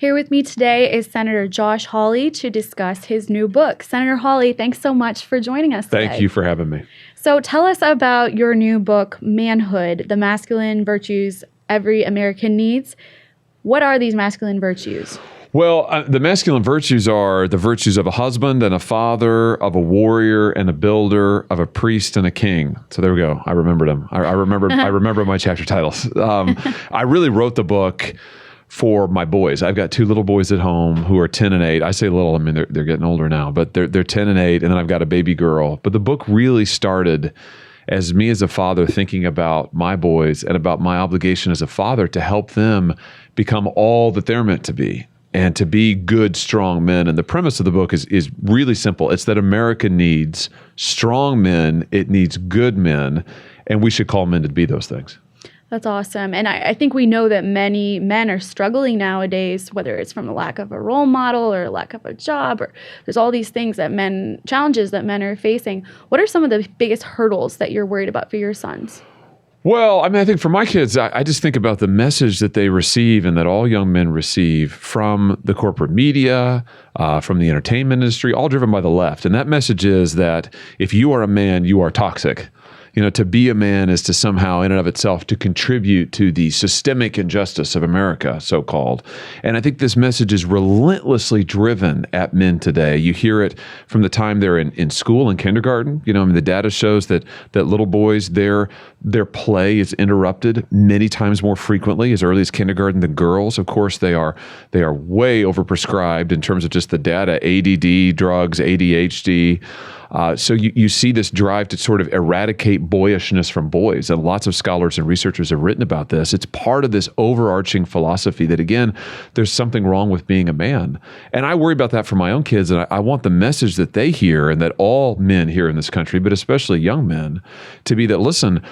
Here with me today is Senator Josh Hawley to discuss his new book. Senator Hawley, thanks so much for joining us today. Thank you for having me. So tell us about your new book, Manhood, the Masculine Virtues Every American Needs. What are these masculine virtues? Well, the masculine virtues are the virtues of a husband and a father, of a warrior and a builder, of a priest and a king. So there we go. I remembered them. I remember my chapter titles. I really wrote the book for my boys. I've got two little boys at home who are 10 and 8. I say little, I mean, they're getting older now, but they're 10 and 8, and then I've got a baby girl. But the book really started as me as a father thinking about my boys and about my obligation as a father to help them become all that they're meant to be and to be good, strong men. And the premise of the book is really simple. It's that America needs strong men, it needs good men, and we should call men to be those things. That's awesome. And I think we know that many men are struggling nowadays, whether it's from a lack of a role model or a lack of a job, or there's all these things challenges that men are facing. What are some of the biggest hurdles that you're worried about for your sons? Well, I mean, I think for my kids, I just think about the message that they receive and that all young men receive from the corporate media, from the entertainment industry, all driven by the left. And that message is that if you are a man, you are toxic. You know, to be a man is to somehow, in and of itself, to contribute to the systemic injustice of America, so-called. And I think this message is relentlessly driven at men today. You hear it from the time they're in school and kindergarten. You know, I mean, the data shows that little boys, their play is interrupted many times more frequently as early as kindergarten than girls. Of course, they are way overprescribed in terms of just the data, ADD, drugs, ADHD. So you see this drive to sort of eradicate boyishness from boys, and lots of scholars and researchers have written about this. It's part of this overarching philosophy that, again, there's something wrong with being a man. And I worry about that for my own kids, and I want the message that they hear and that all men here in this country, but especially young men, to be that, listen,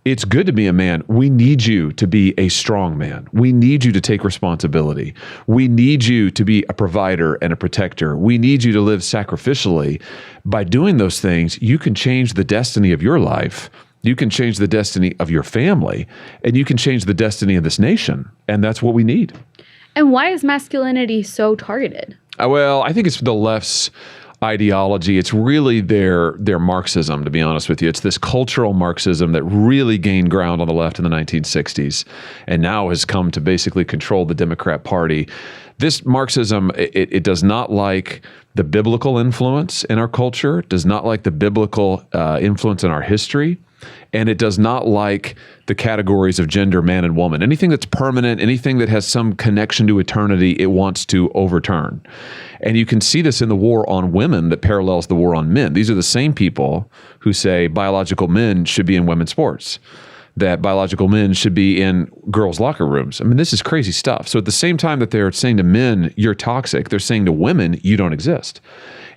it's good to be a man. We need you to be a strong man. We need you to take responsibility. We need you to be a provider and a protector. We need you to live sacrificially. By doing those things, you can change the destiny of your life. You can change the destiny of your family, and you can change the destiny of this nation. And that's what we need. And why is masculinity so targeted? Well, I think it's the left's ideology. It's really their Marxism, to be honest with you. It's this cultural Marxism that really gained ground on the left in the 1960s and now has come to basically control the Democrat Party. This Marxism, it does not like the biblical influence in our culture, does not like the biblical influence in our history, and it does not like the categories of gender, man and woman. Anything that's permanent, anything that has some connection to eternity, it wants to overturn. And you can see this in the war on women that parallels the war on men. These are the same people who say biological men should be in women's sports, that biological men should be in girls' locker rooms. I mean, this is crazy stuff. So at the same time that they're saying to men, you're toxic, they're saying to women, you don't exist.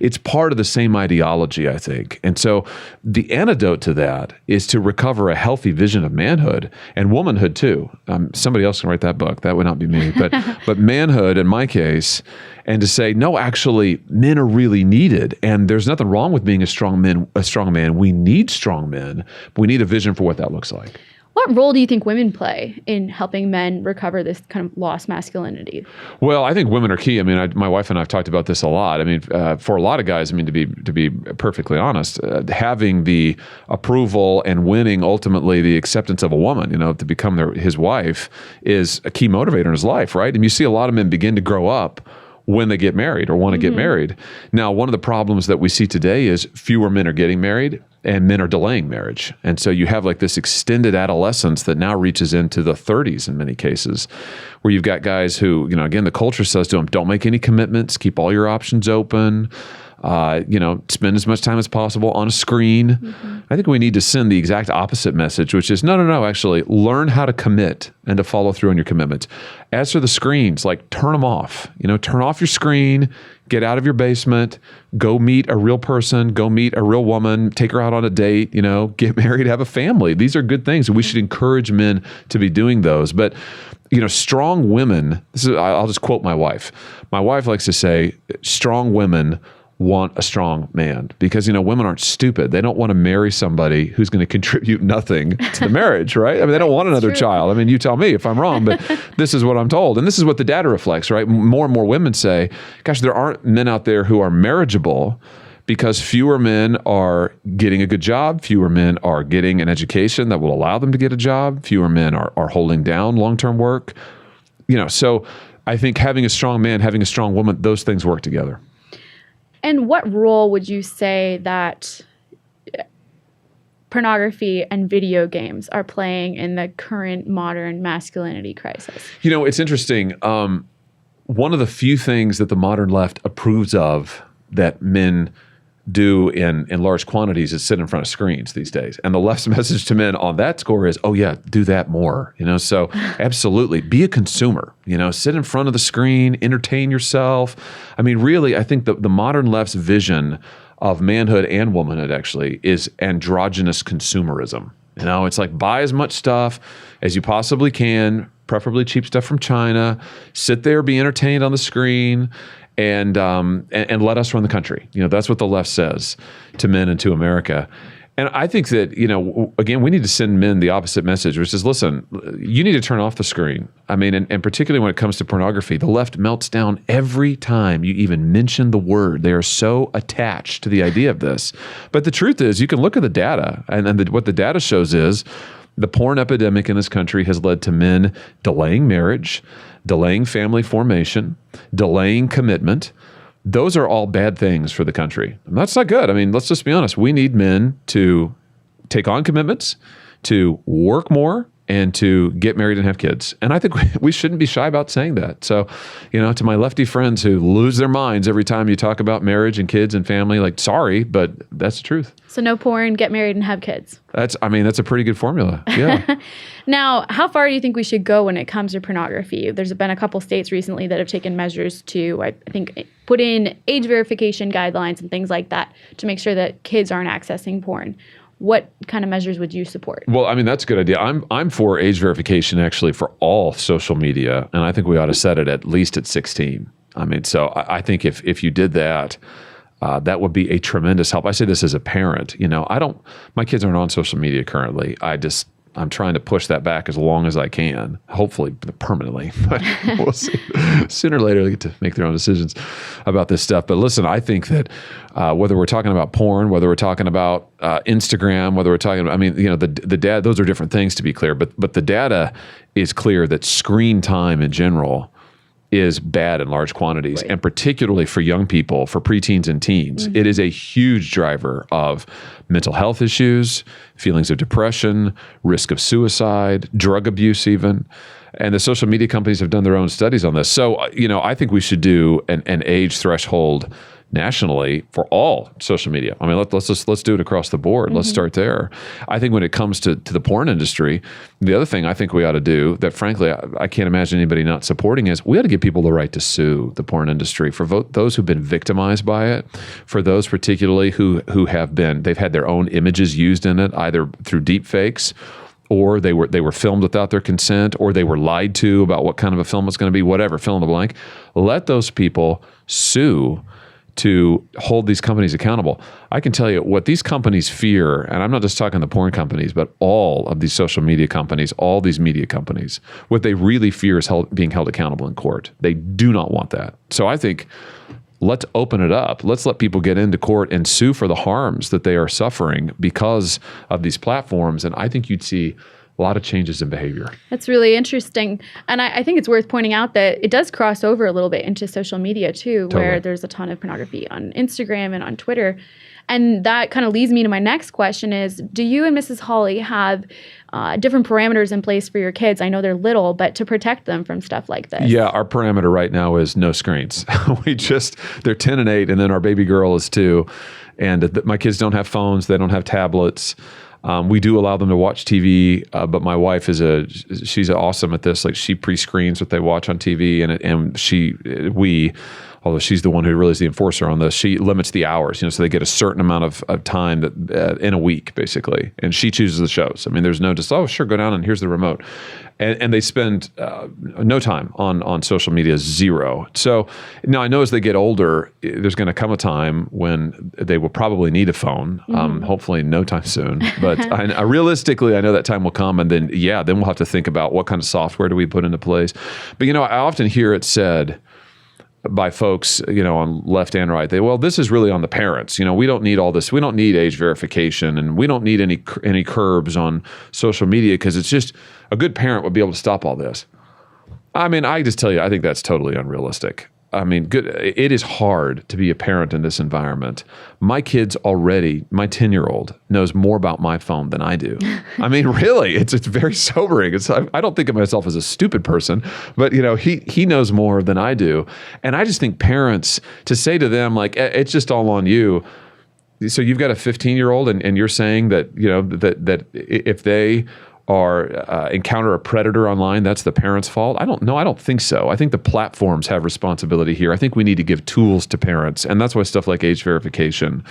It's part of the same ideology, I think. And so the antidote to that is to recover a healthy vision of manhood and womanhood too. Somebody else can write that book. That would not be me. But manhood, in my case, and to say, no, actually, men are really needed. And there's nothing wrong with being a strong man. We need strong men, but we need a vision for what that looks like. What role do you think women play in helping men recover this kind of lost masculinity? Well, I think women are key. I mean, my wife and I have talked about this a lot. I mean, for a lot of guys, I mean, to be perfectly honest, having the approval and winning ultimately the acceptance of a woman, you know, to become his wife is a key motivator in his life, right? And you see a lot of men begin to grow up when they get married or want to get married. Now, one of the problems that we see today is fewer men are getting married and men are delaying marriage. And so you have like this extended adolescence that now reaches into the 30s in many cases, where you've got guys who, you know, again, the culture says to them, don't make any commitments, keep all your options open, spend as much time as possible on a screen. I think we need to send the exact opposite message, which is, no, actually learn how to commit and to follow through on your commitments. As for the screens, like turn them off, turn off your screen, get out of your basement, go meet a real person, go meet a real woman, take her out on a date, get married, have a family. These are good things. We should encourage men to be doing those. But, strong women, I'll just quote my wife. My wife likes to say, strong women want a strong man because, women aren't stupid. They don't want to marry somebody who's going to contribute nothing to the marriage, right? I mean, they don't want another child. I mean, you tell me if I'm wrong, but this is what I'm told. And this is what the data reflects, right? More and more women say, gosh, there aren't men out there who are marriageable because fewer men are getting a good job. Fewer men are getting an education that will allow them to get a job. Fewer men are holding down long-term work. So I think having a strong man, having a strong woman, those things work together. And what role would you say that pornography and video games are playing in the current modern masculinity crisis? It's interesting. One of the few things that the modern left approves of that men do in large quantities is sit in front of screens these days. And the left's message to men on that score is, oh yeah, do that more. So absolutely be a consumer, sit in front of the screen, entertain yourself. I mean, really, I think the modern left's vision of manhood and womanhood actually is androgynous consumerism. It's like buy as much stuff as you possibly can, preferably cheap stuff from China, sit there, be entertained on the screen, and let us run the country. That's what the left says to men and to America. And I think that, again, we need to send men the opposite message, which is, listen, you need to turn off the screen. I mean, and particularly when it comes to pornography, the left melts down every time you even mention the word. They are so attached to the idea of this. But the truth is, you can look at the data, and what the data shows is the porn epidemic in this country has led to men delaying marriage, delaying family formation, delaying commitment. Those are all bad things for the country. And that's not good. I mean, let's just be honest. We need men to take on commitments, to work more, and to get married and have kids. And I think we shouldn't be shy about saying that. So, to my lefty friends who lose their minds every time you talk about marriage and kids and family, like, sorry, but that's the truth. So no porn, get married and have kids. That's a pretty good formula. Yeah. Now, how far do you think we should go when it comes to pornography? There's been a couple states recently that have taken measures to, I think, put in age verification guidelines and things like that to make sure that kids aren't accessing porn. What kind of measures would you support? Well, I mean, that's a good idea. I'm for age verification actually for all social media, and I think we ought to set it at least at 16. I mean, so I think if you did that, that would be a tremendous help. I say this as a parent. My kids aren't on social media currently. I'm trying to push that back as long as I can, hopefully permanently, but we'll see. Sooner or later, they get to make their own decisions about this stuff. But listen, I think that whether we're talking about porn, whether we're talking about Instagram, whether we're talking about, the data, those are different things to be clear, but the data is clear that screen time in general is bad in large quantities, right. And particularly for young people, for preteens and teens. Mm-hmm. It is a huge driver of mental health issues, feelings of depression, risk of suicide, drug abuse even. And the social media companies have done their own studies on this. So, I think we should do an age threshold nationally for all social media. I mean, let's do it across the board. Mm-hmm. Let's start there. I think when it comes to the porn industry, the other thing I think we ought to do that, frankly, I can't imagine anybody not supporting is we ought to give people the right to sue the porn industry for those who've been victimized by it, for those particularly who have they've had their own images used in it, either through deep fakes, or they were filmed without their consent, or they were lied to about what kind of a film it's going to be, whatever, fill in the blank. Let those people sue to hold these companies accountable. I can tell you what these companies fear, and I'm not just talking the porn companies, but all of these social media companies, all these media companies, what they really fear is being held accountable in court. They do not want that. So I think let's open it up. Let's let people get into court and sue for the harms that they are suffering because of these platforms. And I think you'd see a lot of changes in behavior. That's really interesting. And I think it's worth pointing out that it does cross over a little bit into social media too, totally. Where there's a ton of pornography on Instagram and on Twitter. And that kind of leads me to my next question is, do you and Mrs. Hawley have different parameters in place for your kids? I know they're little, but to protect them from stuff like this. Yeah, our parameter right now is no screens. They're 10 and 8, and then our baby girl is 2. And my kids don't have phones. They don't have tablets. We do allow them to watch TV, but my wife she's awesome at this. Like she pre-screens what they watch on TV, and we although she's the one who really is the enforcer on this, she limits the hours, so they get a certain amount of time that in a week, basically. And she chooses the shows. I mean, there's no just, oh, sure, go down and here's the remote. And they spend no time on social media, zero. So now I know as they get older, there's going to come a time when they will probably need a phone, hopefully no time soon. But realistically, I know that time will come. And then we'll have to think about what kind of software do we put into place. But, I often hear it said by folks, on left and right, this is really on the parents. We don't need all this. We don't need age verification, and we don't need any curbs on social media because it's just a good parent would be able to stop all this. I mean, I just tell you, I think that's totally unrealistic. I mean, it is hard to be a parent in this environment. My kids already, my 10-year-old knows more about my phone than I do. I mean, really, it's very sobering. I don't think of myself as a stupid person, but he knows more than I do. And I just think parents, to say to them, like, it's just all on you. So you've got a 15-year-old and you're saying that, that if they encounter a predator online, that's the parent's fault? I don't think so. I think the platforms have responsibility here. I think we need to give tools to parents, and that's why stuff like age verification,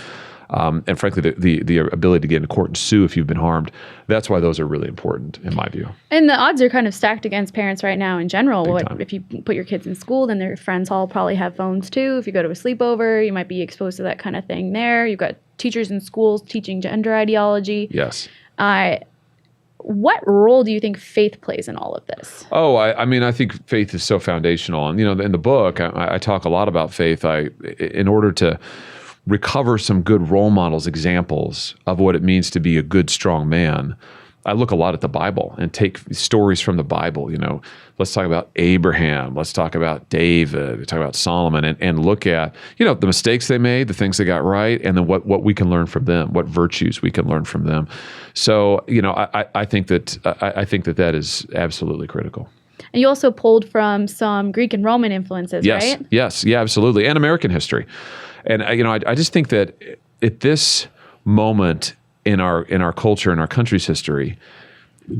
and frankly, the ability to get into court and sue if you've been harmed, that's why those are really important, in my view. And the odds are kind of stacked against parents right now in general. If you put your kids in school, then their friends all probably have phones too. If you go to a sleepover, you might be exposed to that kind of thing there. You've got teachers in schools teaching gender ideology. Yes. What role do you think faith plays in all of this? Oh, I mean, I think faith is so foundational. And, in the book, I talk a lot about faith. In order to recover some good role models, examples of what it means to be a good, strong man, I look a lot at the Bible and take stories from the Bible. Let's talk about Abraham. Let's talk about David. Talk about Solomon, and look at the mistakes they made, the things they got right, and then what we can learn from them, what virtues we can learn from them. So I think that is absolutely critical. And you also pulled from some Greek and Roman influences, right? Yes, yeah, absolutely, and American history. And I just think that at this moment in our culture, in our country's history,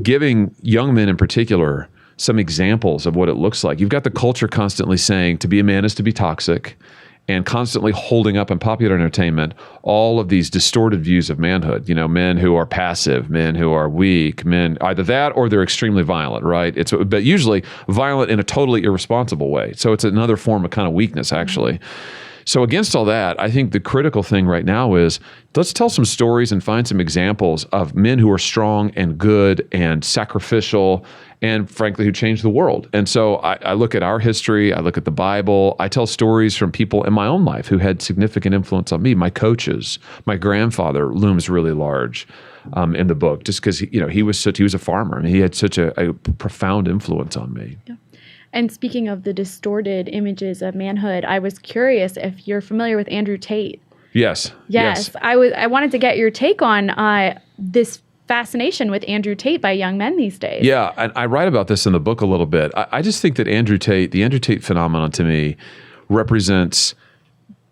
giving young men in particular some examples of what it looks like. You've got the culture constantly saying to be a man is to be toxic, and constantly holding up in popular entertainment all of these distorted views of manhood. Men who are passive, men who are weak, men either that or they're extremely violent, right? But usually violent in a totally irresponsible way. So it's another form of kind of weakness, actually. So against all that, I think the critical thing right now is let's tell some stories and find some examples of men who are strong and good and sacrificial and frankly, who changed the world. And so I look at our history, I look at the Bible, I tell stories from people in my own life who had significant influence on me, my coaches. My grandfather looms really large in the book just because he was a farmer and he had such a profound influence on me. Yeah. And speaking of the distorted images of manhood, I was curious if you're familiar with Andrew Tate. Yes. I wanted to get your take on this fascination with Andrew Tate by young men these days. Yeah, and I write about this in the book a little bit. I just think that the Andrew Tate phenomenon to me represents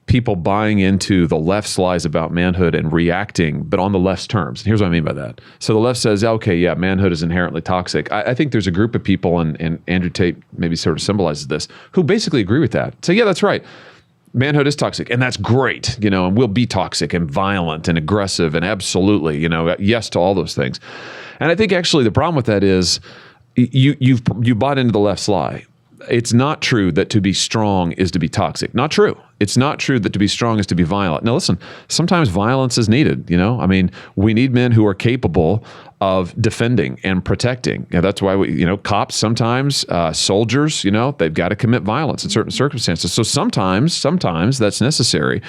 people buying into the left's lies about manhood and reacting, but on the left's terms. And here's what I mean by that. So the left says, okay, yeah, manhood is inherently toxic. I think there's a group of people, and Andrew Tate maybe sort of symbolizes this, who basically agree with that. So yeah, that's right. Manhood is toxic, and that's great, and we'll be toxic and violent and aggressive and absolutely, yes to all those things. And I think actually the problem with that is you bought into the left's lie. It's not true that to be strong is to be toxic. Not true. It's not true that to be strong is to be violent. Now listen, sometimes violence is needed, I mean, we need men who are capable of defending and protecting. That's why cops sometimes, soldiers, they've got to commit violence in certain circumstances. So sometimes that's necessary.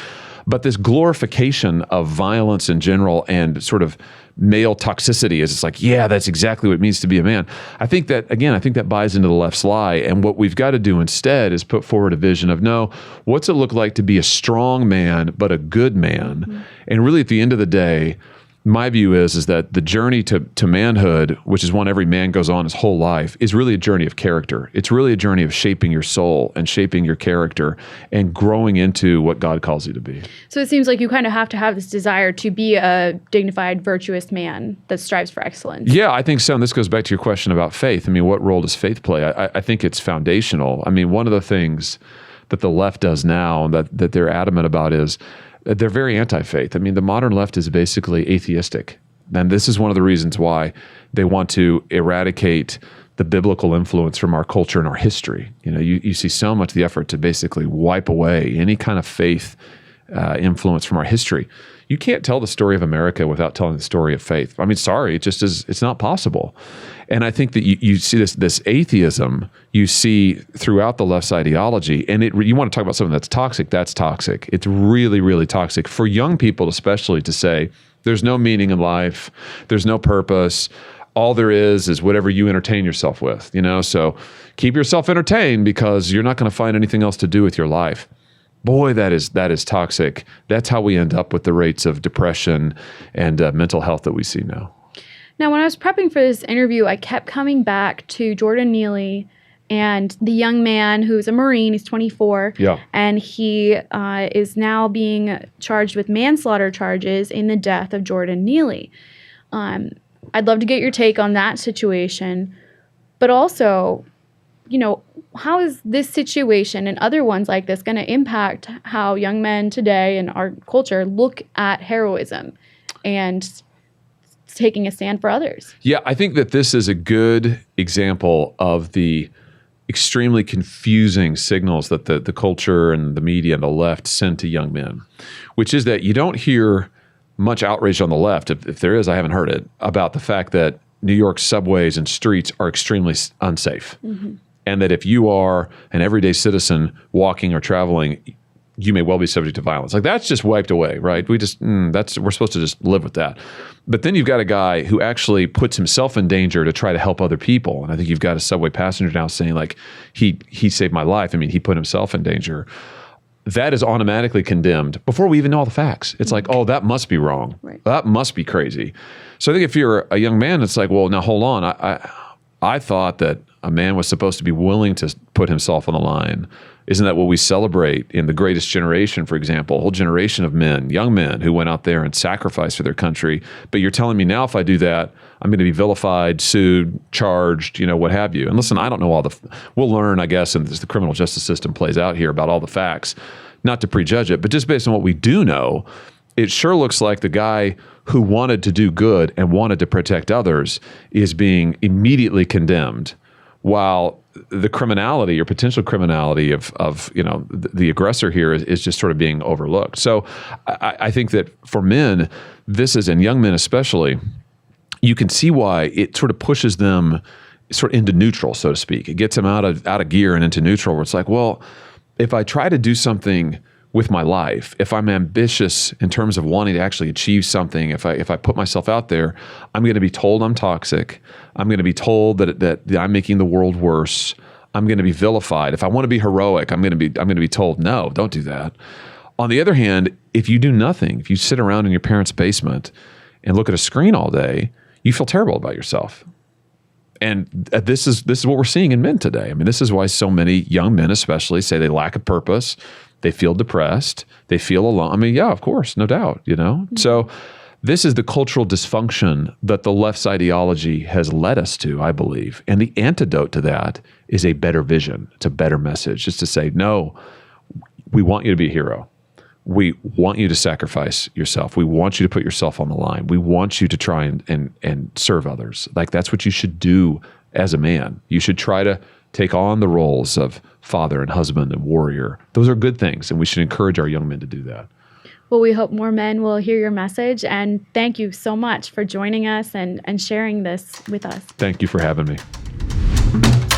But this glorification of violence in general and sort of male toxicity is it's like, yeah, that's exactly what it means to be a man. I think that buys into the left's lie. And what we've got to do instead is put forward a vision of, no, what's it look like to be a strong man, but a good man? Mm-hmm. And really at the end of the day, my view is that the journey to manhood, which is one every man goes on his whole life, is really a journey of character. It's really a journey of shaping your soul and shaping your character and growing into what God calls you to be. So it seems like you kind of have to have this desire to be a dignified, virtuous man that strives for excellence. Yeah, I think so. And this goes back to your question about faith. I mean, what role does faith play? I think it's foundational. I mean, one of the things that the left does now that they're adamant about is they're very anti-faith. I mean, the modern left is basically atheistic. And this is one of the reasons why they want to eradicate the biblical influence from our culture and our history. You know, you see so much of the effort to basically wipe away any kind of faith influence from our history. You can't tell the story of America without telling the story of faith. I mean, sorry, it just is, it's not possible. And I think that you see this atheism you see throughout the left's ideology, and you want to talk about something that's toxic. It's really, really toxic for young people, especially, to say there's no meaning in life, there's no purpose. All there is whatever you entertain yourself with, you know? So keep yourself entertained because you're not going to find anything else to do with your life. Boy, that is toxic. That's how we end up with the rates of depression and mental health that we see now. Now, when I was prepping for this interview, I kept coming back to Jordan Neely and the young man who's a Marine. He's 24. Yeah. And he is now being charged with manslaughter charges in the death of Jordan Neely. I'd love to get your take on that situation. But also, you know, how is this situation and other ones like this going to impact how young men today in our culture look at heroism and taking a stand for others? Yeah, I think that this is a good example of the extremely confusing signals that the culture and the media and the left send to young men, which is that you don't hear much outrage on the left, if there is, I haven't heard it, about the fact that New York's subways and streets are extremely unsafe. Mm-hmm. And that if you are an everyday citizen walking or traveling, you may well be subject to violence. Like, that's just wiped away, right? We're supposed to just live with that. But then you've got a guy who actually puts himself in danger to try to help other people. And I think you've got a subway passenger now saying, like, he saved my life. I mean, he put himself in danger. That is automatically condemned before we even know all the facts. It's like, oh, that must be wrong. Right. That must be crazy. So I think if you're a young man, it's like, well, now hold on. I thought that a man was supposed to be willing to put himself on the line. Isn't that what we celebrate in the Greatest Generation, for example? A whole generation of men, young men, who went out there and sacrificed for their country. But you're telling me now if I do that, I'm going to be vilified, sued, charged, what have you. And listen, I don't know we'll learn, I guess, as the criminal justice system plays out here about all the facts, not to prejudge it, but just based on what we do know, it sure looks like the guy who wanted to do good and wanted to protect others is being immediately condemned, while the criminality or potential criminality of the aggressor here is just sort of being overlooked. So I think that for men, and young men especially, you can see why it sort of pushes them sort of into neutral, so to speak. It gets them out of gear and into neutral, where it's like, well, if I try to do something with my life, if I'm ambitious in terms of wanting to actually achieve something, if I put myself out there, I'm going to be told I'm toxic. I'm going to be told that I'm making the world worse. I'm going to be vilified. If I want to be heroic, I'm going to be told, no, don't do that. On the other hand, if you do nothing, if you sit around in your parents' basement and look at a screen all day, you feel terrible about yourself. And this is what we're seeing in men today. I mean, this is why so many young men especially say they lack a purpose. They feel depressed. They feel alone. I mean, yeah, of course, no doubt, Mm-hmm. So this is the cultural dysfunction that the left's ideology has led us to, I believe. And the antidote to that is a better vision. It's a better message. It's to say, no, we want you to be a hero. We want you to sacrifice yourself. We want you to put yourself on the line. We want you to try and serve others. Like, that's what you should do as a man. You should try to take on the roles of father and husband and warrior. Those are good things, and we should encourage our young men to do that. Well, we hope more men will hear your message, and thank you so much for joining us and sharing this with us. Thank you for having me.